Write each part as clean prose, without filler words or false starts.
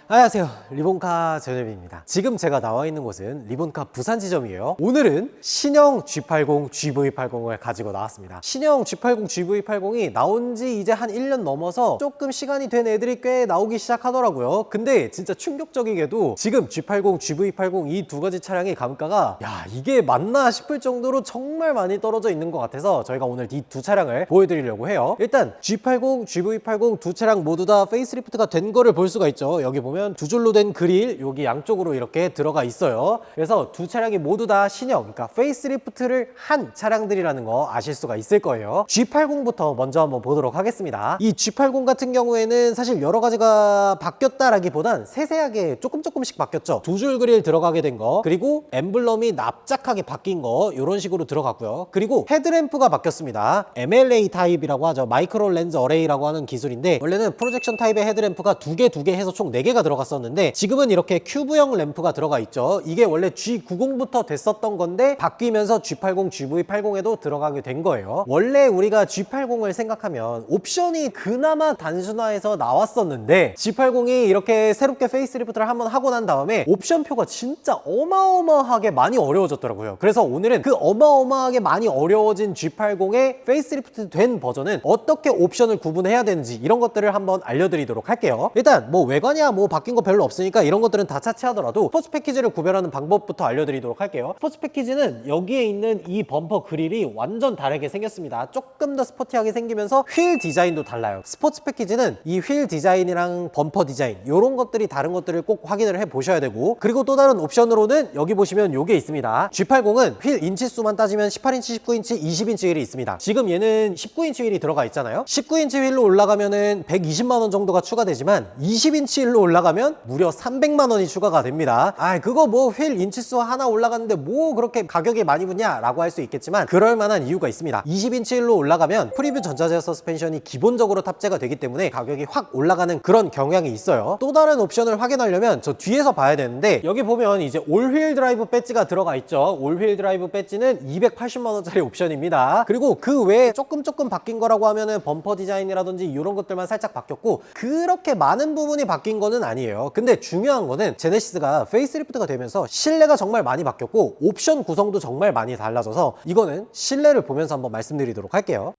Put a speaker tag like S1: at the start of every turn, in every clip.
S1: 안녕하세요, 리본카 전현빈입니다. 지금 제가 나와 있는 곳은 리본카 부산 지점이에요. 오늘은 신형 G80 GV80을 가지고 나왔습니다. 신형 G80 GV80이 나온 지 이제 한 1년 넘어서 조금 시간이 된 애들이 꽤 나오기 시작하더라고요. 근데 진짜 충격적이게도 지금 G80 GV80 이 두 가지 차량의 감가가 이게 맞나 싶을 정도로 정말 많이 떨어져 있는 것 같아서 저희가 오늘 이 두 차량을 보여드리려고 해요. 일단 G80 GV80 두 차량 모두 다 페이스리프트가 된 거를 볼 수가 있죠. 여기 보면 두 줄로 된 그릴 여기 양쪽으로 이렇게 들어가 있어요. 그래서 두 차량이 모두 다 신형, 그러니까 페이스리프트를 한 차량들이라는 거 아실 수가 있을 거예요. G80부터 먼저 한번 보도록 하겠습니다. 이 G80 같은 경우에는 사실 여러 가지가 바뀌었다라기보단 세세하게 조금씩 바뀌었죠. 두 줄 그릴 들어가게 된 거, 그리고 엠블럼이 납작하게 바뀐 거 이런 식으로 들어갔고요. 그리고 헤드램프가 바뀌었습니다. MLA 타입이라고 하죠. 마이크로 렌즈 어레이라고 하는 기술인데, 원래는 프로젝션 타입의 헤드램프가 두 개 해서 총 4개가 들어갔었는데 지금은 이렇게 큐브형 램프가 들어가 있죠. 이게 원래 G90부터 됐었던 건데 바뀌면서 G80, GV80에도 들어가게 된 거예요. 원래 우리가 G80을 생각하면 옵션이 그나마 단순화해서 나왔었는데 G80이 이렇게 새롭게 페이스리프트를 한번 하고 난 다음에 옵션표가 진짜 어마어마하게 많이 어려워졌더라고요. 그래서 오늘은 그 어마어마하게 많이 어려워진 G80의 페이스리프트 된 버전은 어떻게 옵션을 구분해야 되는지 이런 것들을 한번 알려드리도록 할게요. 일단 뭐 외관이야 뭐 바뀐 거 별로 없으니까 이런 것들은 다 차치하더라도 스포츠 패키지를 구별하는 방법부터 알려드리도록 할게요. 스포츠 패키지는 여기에 있는 이 범퍼 그릴이 완전 다르게 생겼습니다. 조금 더 스포티하게 생기면서 휠 디자인도 달라요. 스포츠 패키지는 이 휠 디자인이랑 범퍼 디자인 이런 것들이 다른 것들을 꼭 확인을 해 보셔야 되고, 그리고 또 다른 옵션으로는 여기 보시면 요게 있습니다. G80은 휠 인치수만 따지면 18인치, 19인치, 20인치 휠이 있습니다. 지금 얘는 19인치 휠이 들어가 있잖아요. 19인치 휠로 올라가면은 120만 원 정도가 추가되지만 20인치 휠로 올라가면 무려 300만 원이 추가가 됩니다. 그거 뭐 휠 인치수 하나 올라갔는데 뭐 그렇게 가격이 많이 붙냐 라고 할 수 있겠지만 그럴 만한 이유가 있습니다. 20인치 휠로 올라가면 프리뷰 전자제어 서스펜션이 기본적으로 탑재가 되기 때문에 가격이 확 올라가는 그런 경향이 있어요. 또 다른 옵션을 확인하려면 저 뒤에서 봐야 되는데, 여기 보면 이제 올휠 드라이브 배지가 들어가 있죠. 올휠 드라이브 배지는 280만 원짜리 옵션입니다. 그리고 그 외에 조금 바뀐 거라고 하면은 범퍼 디자인이라든지 이런 것들만 살짝 바뀌었고, 그렇게 많은 부분이 바뀐 거는 아니에요. 근데 중요한 거는 제네시스가 페이스리프트가 되면서 실내가 정말 많이 바뀌었고 옵션 구성도 정말 많이 달라져서 이거는 실내를 보면서 한번 말씀드리도록 할게요.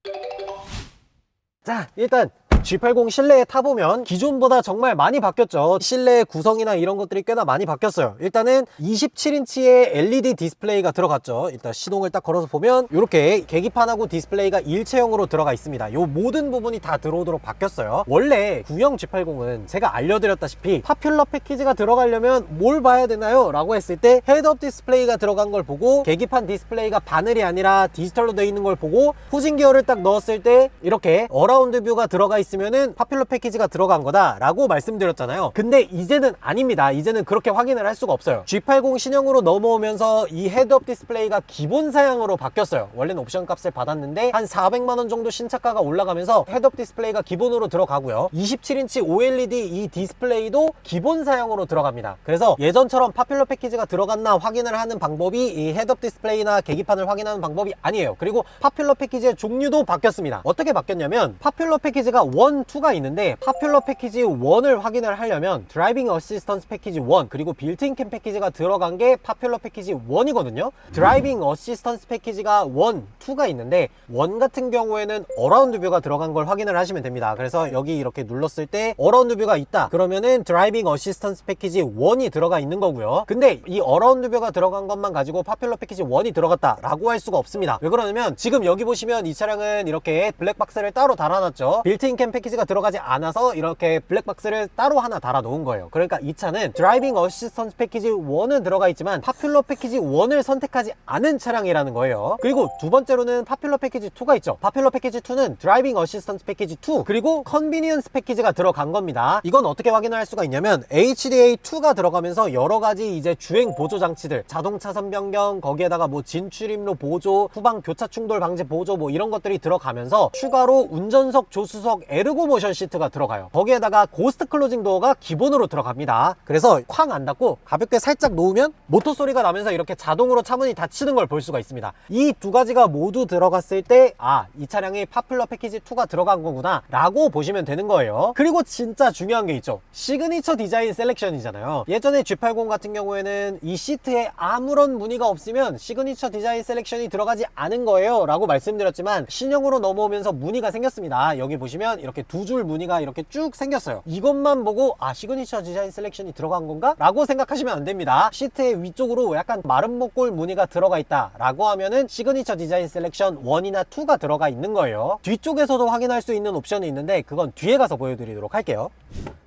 S1: 자, 일단 G80 실내에 타보면 기존보다 정말 많이 바뀌었죠. 실내 구성이나 이런 것들이 꽤나 많이 바뀌었어요. 일단은 27인치의 LED 디스플레이가 들어갔죠. 일단 시동을 딱 걸어서 보면 이렇게 계기판하고 디스플레이가 일체형으로 들어가 있습니다. 요 모든 부분이 다 들어오도록 바뀌었어요. 원래 구형 G80은 제가 알려드렸다시피 파퓰러 패키지가 들어가려면 뭘 봐야 되나요? 라고 했을 때 헤드업 디스플레이가 들어간 걸 보고, 계기판 디스플레이가 바늘이 아니라 디지털로 되어 있는 걸 보고, 후진 기어를 딱 넣었을 때 이렇게 어라운드 뷰가 들어가 있으면은 파퓰러 패키지가 들어간 거다 라고 말씀드렸잖아요. 근데 이제는 아닙니다. 이제는 그렇게 확인을 할 수가 없어요. G80 신형으로 넘어오면서 이 헤드업 디스플레이가 기본 사양으로 바뀌었어요. 원래는 옵션 값을 받았는데 한 400만 원 정도 신차가가 올라가면서 헤드업 디스플레이가 기본으로 들어가고요. 27인치 OLED 이 디스플레이도 기본 사양으로 들어갑니다. 그래서 예전처럼 파퓰러 패키지가 들어갔나 확인을 하는 방법이 이 헤드업 디스플레이나 계기판을 확인하는 방법이 아니에요. 그리고 파퓰러 패키지의 종류도 바뀌었습니다. 어떻게 바뀌었냐면 파퓰러 패키지가 1, 2가 있는데 파퓰러 패키지 1을 확인을 하려면 드라이빙 어시스턴스 패키지 1 그리고 빌트인 캠 패키지가 들어간 게 파퓰러 패키지 1이거든요. 드라이빙 어시스턴스 패키지가 1, 2가 있는데 1 같은 경우에는 어라운드 뷰가 들어간 걸 확인을 하시면 됩니다. 그래서 여기 이렇게 눌렀을 때 어라운드 뷰가 있다 그러면은 드라이빙 어시스턴스 패키지 1이 들어가 있는 거고요. 근데 이 어라운드 뷰가 들어간 것만 가지고 파퓰러 패키지 1이 들어갔다 라고 할 수가 없습니다. 왜 그러냐면 지금 여기 보시면 이 차량은 이렇게 블랙박스를 따로 달아놨죠. 빌트인 캠 패키지가 들어가지 않아서 이렇게 블랙박스를 따로 하나 달아 놓은 거예요. 그러니까 이 차는 드라이빙 어시스턴스 패키지 1은 들어가 있지만 파퓰러 패키지 1을 선택하지 않은 차량이라는 거예요. 그리고 두 번째로는 파퓰러 패키지 2가 있죠. 파퓰러 패키지 2는 드라이빙 어시스턴스 패키지 2 그리고 컨비니언스 패키지가 들어간 겁니다. 이건 어떻게 확인할 수가 있냐면 HDA2가 들어가면서 여러 가지 이제 주행 보조 장치들, 자동 차선 변경, 거기에다가 뭐 진출입로 보조, 후방 교차 충돌 방지 보조 뭐 이런 것들이 들어가면서 추가로 운전석 조수석 에르고 모션 시트가 들어가요. 거기에다가 고스트 클로징 도어가 기본으로 들어갑니다. 그래서 쾅 안 닫고 가볍게 살짝 놓으면 모터 소리가 나면서 이렇게 자동으로 차문이 닫히는 걸 볼 수가 있습니다. 이 두 가지가 모두 들어갔을 때 이 차량이 파퓰러 패키지 2가 들어간 거구나 라고 보시면 되는 거예요. 그리고 진짜 중요한 게 있죠. 시그니처 디자인 셀렉션이잖아요. 예전에 G80 같은 경우에는 이 시트에 아무런 무늬가 없으면 시그니처 디자인 셀렉션이 들어가지 않은 거예요 라고 말씀드렸지만, 신형으로 넘어오면서 무늬가 생겼습니다. 여기 보시면 이렇게 두 줄 무늬가 이렇게 쭉 생겼어요. 이것만 보고 시그니처 디자인 셀렉션이 들어간 건가? 라고 생각하시면 안 됩니다. 시트의 위쪽으로 약간 마른 목골 무늬가 들어가 있다 라고 하면은 시그니처 디자인 셀렉션 1이나 2가 들어가 있는 거예요. 뒤쪽에서도 확인할 수 있는 옵션이 있는데 그건 뒤에 가서 보여드리도록 할게요.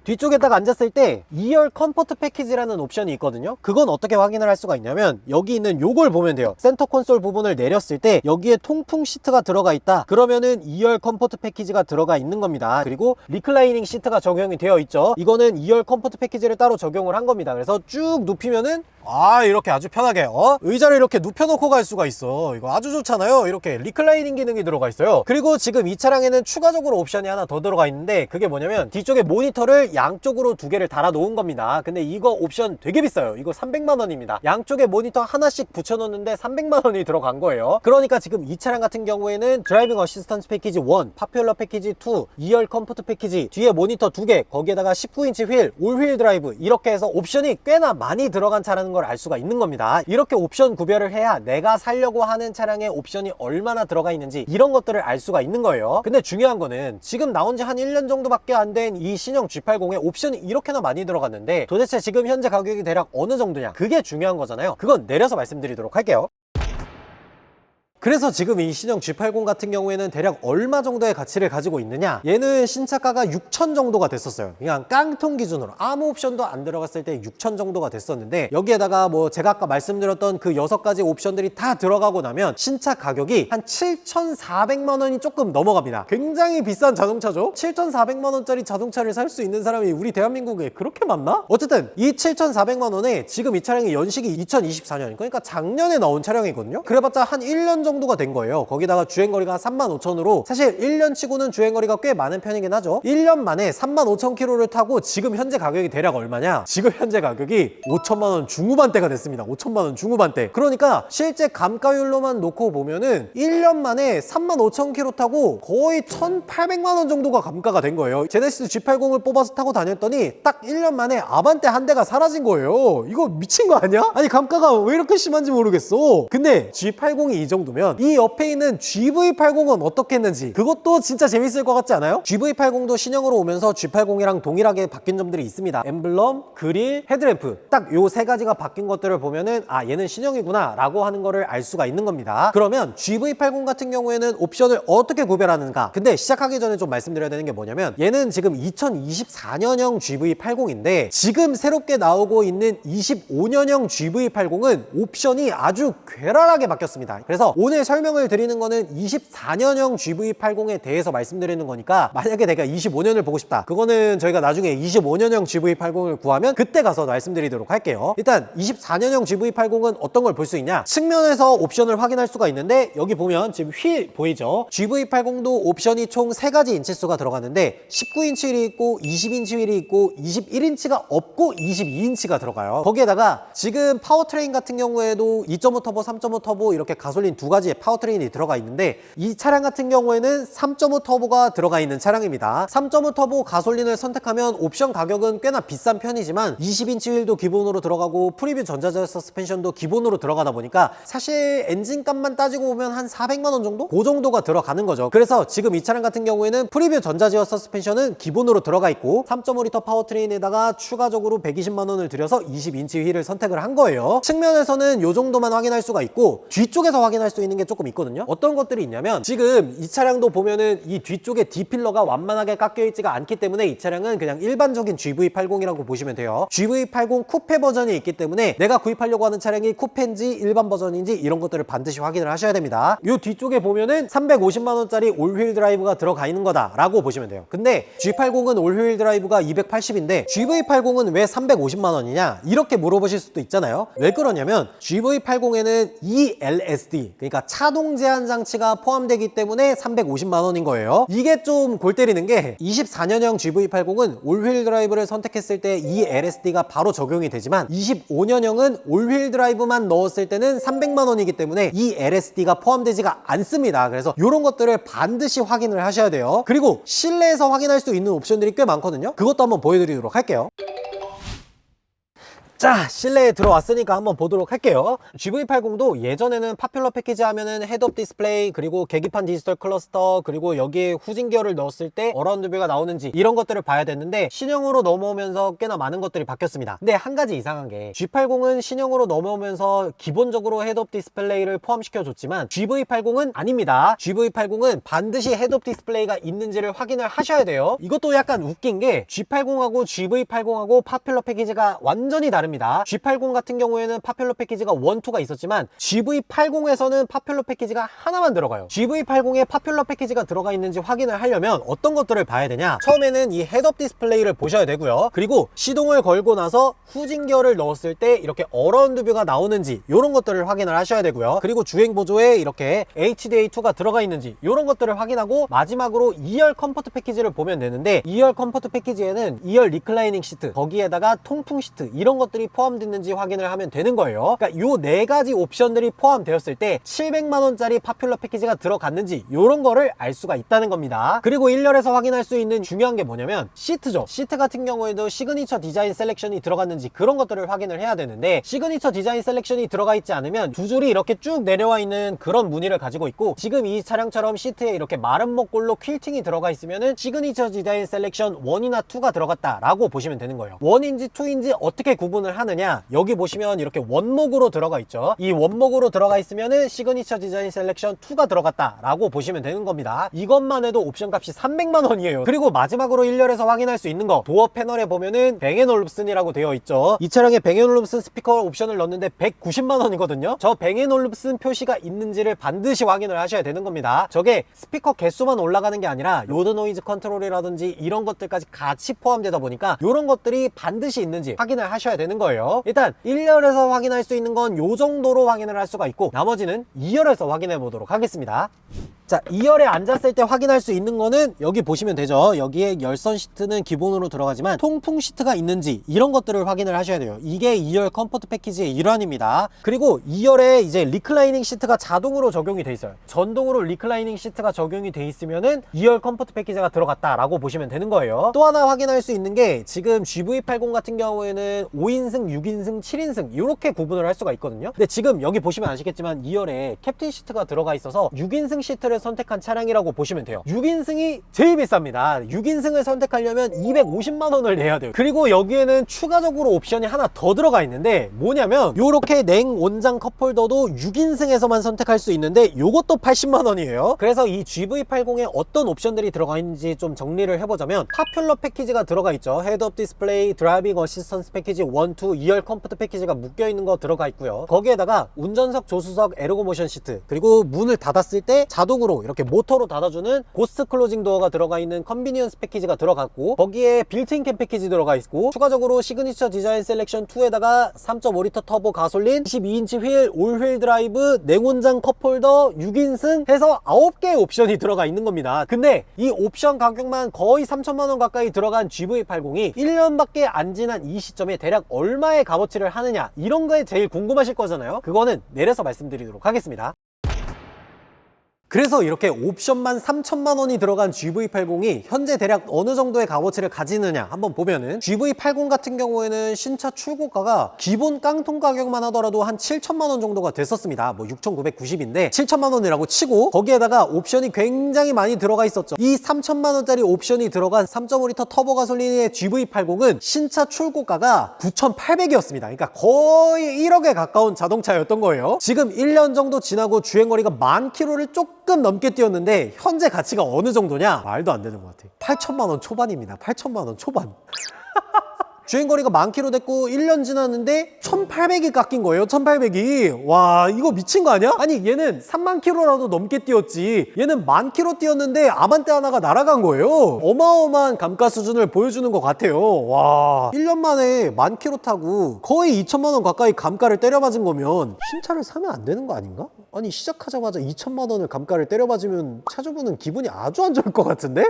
S1: 뒤쪽에다가 앉았을 때 2열 컴포트 패키지라는 옵션이 있거든요. 그건 어떻게 확인을 할 수가 있냐면 여기 있는 요걸 보면 돼요. 센터 콘솔 부분을 내렸을 때 여기에 통풍 시트가 들어가 있다 그러면은 2열 컴포트 패키지가 들어가 있는 겁니다. 그리고 리클라이닝 시트가 적용이 되어 있죠. 이거는 2열 컴포트 패키지를 따로 적용을 한 겁니다. 그래서 쭉 눕히면은 이렇게 아주 편하게 의자를 이렇게 눕혀놓고 갈 수가 있어. 이거 아주 좋잖아요. 이렇게 리클라이닝 기능이 들어가 있어요. 그리고 지금 이 차량에는 추가적으로 옵션이 하나 더 들어가 있는데 그게 뭐냐면 뒤쪽에 모니터를 양쪽으로 두 개를 달아 놓은 겁니다. 근데 이거 옵션 되게 비싸요. 이거 300만 원입니다. 양쪽에 모니터 하나씩 붙여놓는데 300만 원이 들어간 거예요. 그러니까 지금 이 차량 같은 경우에는 드라이빙 어시스턴스 패키지 1, 파퓰러 패키지 2, 2열 컴포트 패키지, 뒤에 모니터 2개, 거기에다가 19인치 휠, 올휠 드라이브 이렇게 해서 옵션이 꽤나 많이 들어간 차라는 걸 알 수가 있는 겁니다. 이렇게 옵션 구별을 해야 내가 살려고 하는 차량에 옵션이 얼마나 들어가 있는지 이런 것들을 알 수가 있는 거예요. 근데 중요한 거는 지금 나온 지 한 1년 정도밖에 안 된 이 신형 G80에 옵션이 이렇게나 많이 들어갔는데 도대체 지금 현재 가격이 대략 어느 정도냐, 그게 중요한 거잖아요. 그건 내려서 말씀드리도록 할게요. 그래서 지금 이 신형 G80 같은 경우에는 대략 얼마 정도의 가치를 가지고 있느냐, 얘는 신차가가 6천 정도가 됐었어요. 그냥 깡통 기준으로 아무 옵션도 안 들어갔을 때 6천 정도가 됐었는데 여기에다가 제가 아까 말씀드렸던 그 6가지 옵션들이 다 들어가고 나면 신차 가격이 한 7,400만 원이 조금 넘어갑니다. 굉장히 비싼 자동차죠. 7,400만 원짜리 자동차를 살 수 있는 사람이 우리 대한민국에 그렇게 많나? 어쨌든 이 7,400만 원에 지금 이 차량의 연식이 2024년, 그러니까 작년에 나온 차량이거든요. 그래봤자 한 1년 정도가 된 거예요. 거기다가 주행거리가 35,000으로 사실 1년 치고는 주행거리가 꽤 많은 편이긴 하죠. 1년 만에 35,000km를 타고 지금 현재 가격이 대략 얼마냐? 지금 현재 가격이 5천만 원 중후반대가 됐습니다. 5천만 원 중후반대. 그러니까 실제 감가율로만 놓고 보면은 1년 만에 35,000km 타고 거의 1,800만 원 정도가 감가가 된 거예요. 제네시스 G80을 뽑아서 타고 다녔더니 딱 1년 만에 아반떼 한 대가 사라진 거예요. 이거 미친 거 아니야? 아니 감가가 왜 이렇게 심한지 모르겠어. 근데 G80이 이 정도면 이 옆에 있는 GV80은 어떻게 했는지 그것도 진짜 재밌을 것 같지 않아요? GV80도 신형으로 오면서 G80이랑 동일하게 바뀐 점들이 있습니다. 엠블럼, 그릴, 헤드램프 딱 요 세 가지가 바뀐 것들을 보면은 얘는 신형이구나 라고 하는 거를 알 수가 있는 겁니다. 그러면 GV80 같은 경우에는 옵션을 어떻게 구별하는가? 근데 시작하기 전에 좀 말씀드려야 되는 게 뭐냐면 얘는 지금 2024년형 GV80인데 지금 새롭게 나오고 있는 25년형 GV80은 옵션이 아주 괴랄하게 바뀌었습니다. 그래서 오늘 설명을 드리는 거는 24년형 GV80에 대해서 말씀드리는 거니까 만약에 내가 25년을 보고 싶다, 그거는 저희가 나중에 25년형 GV80을 구하면 그때 가서 말씀드리도록 할게요. 일단 24년형 GV80은 어떤 걸 볼 수 있냐, 측면에서 옵션을 확인할 수가 있는데 여기 보면 지금 휠 보이죠? GV80도 옵션이 총 3가지 인치수가 들어가는데 19인치 휠이 있고 20인치 휠이 있고 21인치가 없고 22인치가 들어가요. 거기에다가 지금 파워트레인 같은 경우에도 2.5 터보, 3.5 터보 이렇게 가솔린 두 가지의 파워트레인이 들어가 있는데 이 차량 같은 경우에는 3.5 터보가 들어가 있는 차량입니다. 3.5 터보 가솔린을 선택하면 옵션 가격은 꽤나 비싼 편이지만 20인치 휠도 기본으로 들어가고 프리뷰 전자제어 서스펜션도 기본으로 들어가다 보니까 사실 엔진값만 따지고 보면 한 400만 원 정도? 그 정도가 들어가는 거죠. 그래서 지금 이 차량 같은 경우에는 프리뷰 전자제어 서스펜션은 기본으로 들어가 있고 3.5L 파워트레인에다가 추가적으로 120만 원을 들여서 20인치 휠을 선택을 한 거예요. 측면에서는 이 정도만 확인할 수가 있고 뒤쪽에서 확인할 수 있는 게 조금 있거든요. 어떤 것들이 있냐면 지금 이 차량도 보면은 이 뒤쪽에 D필러가 완만하게 깎여 있지가 않기 때문에 이 차량은 그냥 일반적인 GV80이라고 보시면 돼요. GV80 쿠페 버전이 있기 때문에 내가 구입하려고 하는 차량이 쿠페인지 일반 버전인지 이런 것들을 반드시 확인을 하셔야 됩니다. 이 뒤쪽에 보면은 350만 원짜리 올휠 드라이브가 들어가 있는 거다 라고 보시면 돼요. 근데 G80은 올휠 드라이브가 280인데 GV80은 왜 350만 원이냐 이렇게 물어보실 수도 있잖아요. 왜 그러냐면 GV80에는 ELSD, 그러니까 그러니까 차동 제한 장치가 포함되기 때문에 350만 원인 거예요. 이게 좀 골 때리는 게 24년형 GV80은 올휠 드라이브를 선택했을 때 이 LSD가 바로 적용이 되지만 25년형은 올휠 드라이브만 넣었을 때는 300만 원이기 때문에 이 LSD가 포함되지가 않습니다. 그래서 이런 것들을 반드시 확인을 하셔야 돼요. 그리고 실내에서 확인할 수 있는 옵션들이 꽤 많거든요. 그것도 한번 보여드리도록 할게요. 자, 실내에 들어왔으니까 한번 보도록 할게요. GV80도 예전에는 파퓰러 패키지 하면은 헤드업 디스플레이, 그리고 계기판 디지털 클러스터, 그리고 여기에 후진 기어를 넣었을 때 어라운드 뷰가 나오는지 이런 것들을 봐야 됐는데 신형으로 넘어오면서 꽤나 많은 것들이 바뀌었습니다. 근데 한 가지 이상한 게 G80은 신형으로 넘어오면서 기본적으로 헤드업 디스플레이를 포함시켜 줬지만 GV80은 아닙니다. GV80은 반드시 헤드업 디스플레이가 있는지를 확인을 하셔야 돼요. 이것도 약간 웃긴 게 G80하고 GV80하고 파퓰러 패키지가 완전히 다릅니다. G80 같은 경우에는 파퓰러 패키지가 1, 2가 있었지만 GV80에서는 파퓰러 패키지가 하나만 들어가요. GV80에 파퓰러 패키지가 들어가 있는지 확인을 하려면 어떤 것들을 봐야 되냐? 처음에는 이 헤드업 디스플레이를 보셔야 되고요. 그리고 시동을 걸고 나서 후진 기어를 넣었을 때 이렇게 어라운드 뷰가 나오는지 이런 것들을 확인을 하셔야 되고요. 그리고 주행 보조에 이렇게 HDA2가 들어가 있는지 이런 것들을 확인하고 마지막으로 2열 컴포트 패키지를 보면 되는데 2열 컴포트 패키지에는 2열 리클라이닝 시트, 거기에다가 통풍 시트 이런 것들이 포함됐는지 확인을 하면 되는 거예요. 그러니까 요 4가지 옵션들이 포함되었을 때 700만 원짜리 파퓰러 패키지가 들어갔는지 이런 거를 알 수가 있다는 겁니다. 그리고 1열에서 확인할 수 있는 중요한 게 뭐냐면 시트죠. 시트 같은 경우에도 시그니처 디자인 셀렉션이 들어갔는지 그런 것들을 확인을 해야 되는데 시그니처 디자인 셀렉션이 들어가 있지 않으면 두 줄이 이렇게 쭉 내려와 있는 그런 무늬를 가지고 있고 지금 이 차량처럼 시트에 이렇게 마른 목골로 퀼팅이 들어가 있으면은 시그니처 디자인 셀렉션 1이나 2가 들어갔다라고 보시면 되는 거예요. 1인지 2인지 어떻게 구분을 하느냐, 여기 보시면 이렇게 원목으로 들어가 있죠. 이 원목으로 들어가 있으면은 시그니처 디자인 셀렉션 2가 들어갔다 라고 보시면 되는 겁니다. 이것만 해도 옵션 값이 300만 원이에요 그리고 마지막으로 1열에서 확인할 수 있는 거, 도어 패널에 보면은 뱅앤올룹슨이라고 되어 있죠. 이 차량에 뱅앤올룹슨 스피커 옵션을 넣었는데 190만 원이거든요 저 뱅앤올룹슨 표시가 있는지를 반드시 확인을 하셔야 되는 겁니다. 저게 스피커 개수만 올라가는 게 아니라 로드 노이즈 컨트롤이라든지 이런 것들까지 같이 포함되다 보니까 이런 것들이 반드시 있는지 확인을 하셔야 되는 거예요. 일단 1열에서 확인할 수 있는 건 요 정도로 확인을 할 수가 있고 나머지는 2열에서 확인해 보도록 하겠습니다. 자, 2열에 앉았을 때 확인할 수 있는 거는 여기 보시면 되죠. 여기에 열선 시트는 기본으로 들어가지만 통풍 시트가 있는지 이런 것들을 확인을 하셔야 돼요. 이게 2열 컴포트 패키지의 일환입니다. 그리고 2열에 이제 리클라이닝 시트가 자동으로 적용이 돼 있어요. 전동으로 리클라이닝 시트가 적용이 돼 있으면은 2열 컴포트 패키지가 들어갔다라고 보시면 되는 거예요. 또 하나 확인할 수 있는 게 지금 GV80 같은 경우에는 5인승, 6인승, 7인승 이렇게 구분을 할 수가 있거든요. 근데 지금 여기 보시면 아시겠지만 2열에 캡틴 시트가 들어가 있어서 6인승 시트를 선택한 차량이라고 보시면 돼요. 6인승이 제일 비쌉니다. 6인승을 선택하려면 250만 원을 내야 돼요. 그리고 여기에는 추가적으로 옵션이 하나 더 들어가 있는데 뭐냐면 요렇게 냉온장 컵홀더도 6인승에서만 선택할 수 있는데 요것도 80만 원이에요. 그래서 이 GV80에 어떤 옵션들이 들어가 있는지 좀 정리를 해보자면 파퓰러 패키지가 들어가 있죠. 헤드업 디스플레이, 드라이빙 어시스턴스 패키지 1, 2, 2열 컴포트 패키지가 묶여있는 거 들어가 있고요. 거기에다가 운전석, 조수석, 에르고 모션 시트, 그리고 문을 닫았을 때 자동으로 이렇게 모터로 닫아주는 고스트 클로징 도어가 들어가 있는 컨비니언스 패키지가 들어갔고 거기에 빌트인 캠 패키지 들어가 있고 추가적으로 시그니처 디자인 셀렉션 2에다가 3.5L 터보 가솔린, 22인치 휠, 올휠 드라이브, 냉온장 컵홀더, 6인승 해서 9개의 옵션이 들어가 있는 겁니다. 근데 이 옵션 가격만 거의 3천만 원 가까이 들어간 GV80이 1년밖에 안 지난 이 시점에 대략 얼마의 값어치를 하느냐 이런 거에 제일 궁금하실 거잖아요. 그거는 내려서 말씀드리도록 하겠습니다. 그래서 이렇게 옵션만 3천만 원이 들어간 GV80이 현재 대략 어느 정도의 값어치를 가지느냐 한번 보면은 GV80 같은 경우에는 신차 출고가가 기본 깡통 가격만 하더라도 한 7천만 원 정도가 됐었습니다. 뭐 6,990인데 7천만 원이라고 치고 거기에다가 옵션이 굉장히 많이 들어가 있었죠. 이 3천만 원짜리 옵션이 들어간 3.5L 터보 가솔린의 GV80은 신차 출고가가 9,800이었습니다. 그러니까 거의 1억에 가까운 자동차였던 거예요. 지금 1년 정도 지나고 주행거리가 10,000km를 조금 넘게 뛰었는데 현재 가치가 어느 정도냐? 말도 안 되는 것 같아요. 8천만 원 초반입니다. 8천만 원 초반. 주행거리가 10,000km 됐고 1년 지났는데 1,800이 깎인 거예요. 1,800이. 와, 이거 미친 거 아니야? 아니 얘는 30,000km라도 넘게 뛰었지, 얘는 10,000km 뛰었는데 아반떼 하나가 날아간 거예요. 어마어마한 감가 수준을 보여주는 것 같아요. 와, 1년 만에 10,000km 타고 거의 2천만 원 가까이 감가를 때려맞은 거면 신차를 사면 안 되는 거 아닌가? 아니 시작하자마자 2천만 원을 감가를 때려맞으면 차주분은 기분이 아주 안 좋을 것 같은데?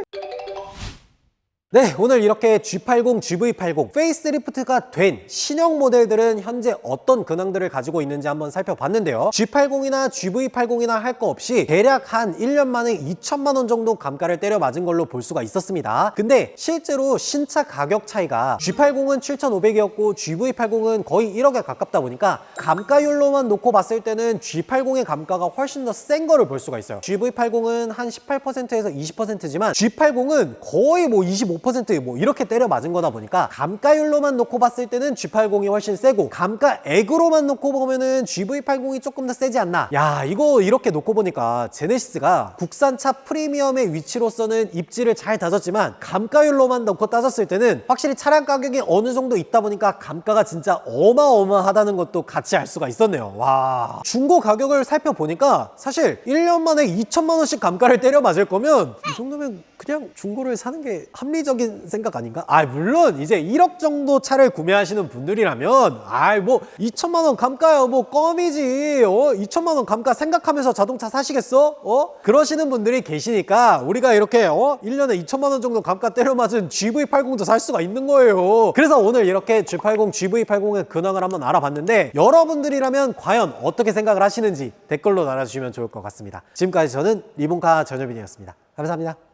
S1: 네, 오늘 이렇게 G80, GV80 페이스리프트가 된 신형 모델들은 현재 어떤 근황들을 가지고 있는지 한번 살펴봤는데요. G80이나 GV80이나 할 거 없이 대략 한 1년 만에 2천만 원 정도 감가를 때려 맞은 걸로 볼 수가 있었습니다. 근데 실제로 신차 가격 차이가 G80은 7,500이었고 GV80은 거의 1억에 가깝다 보니까 감가율로만 놓고 봤을 때는 G80의 감가가 훨씬 더 센 거를 볼 수가 있어요. GV80은 한 18%에서 20%지만 G80은 거의 뭐 25% 뭐 이렇게 때려 맞은 거다 보니까 감가율로만 놓고 봤을 때는 G80이 훨씬 세고 감가액으로만 놓고 보면은 GV80이 조금 더 세지 않나. 야, 이거 이렇게 놓고 보니까 제네시스가 국산차 프리미엄의 위치로서는 입지를 잘 다졌지만 감가율로만 놓고 따졌을 때는 확실히 차량 가격이 어느 정도 있다 보니까 감가가 진짜 어마어마하다는 것도 같이 알 수가 있었네요. 와, 중고 가격을 살펴보니까 사실 1년 만에 2천만 원씩 감가를 때려 맞을 거면 이 정도면 그냥 중고를 사는 게 합리적인 생각 아닌가? 아, 물론 이제 1억 정도 차를 구매하시는 분들이라면 뭐 2천만 원 감가요, 뭐 껌이지. 2천만 원 감가 생각하면서 자동차 사시겠어? 그러시는 분들이 계시니까 우리가 이렇게 1년에 2천만 원 정도 감가 때려 맞은 GV80도 살 수가 있는 거예요. 그래서 오늘 이렇게 G80, GV80의 근황을 한번 알아봤는데 여러분들이라면 과연 어떻게 생각을 하시는지 댓글로 달아주시면 좋을 것 같습니다. 지금까지 저는 리본카 전효빈이었습니다. 감사합니다.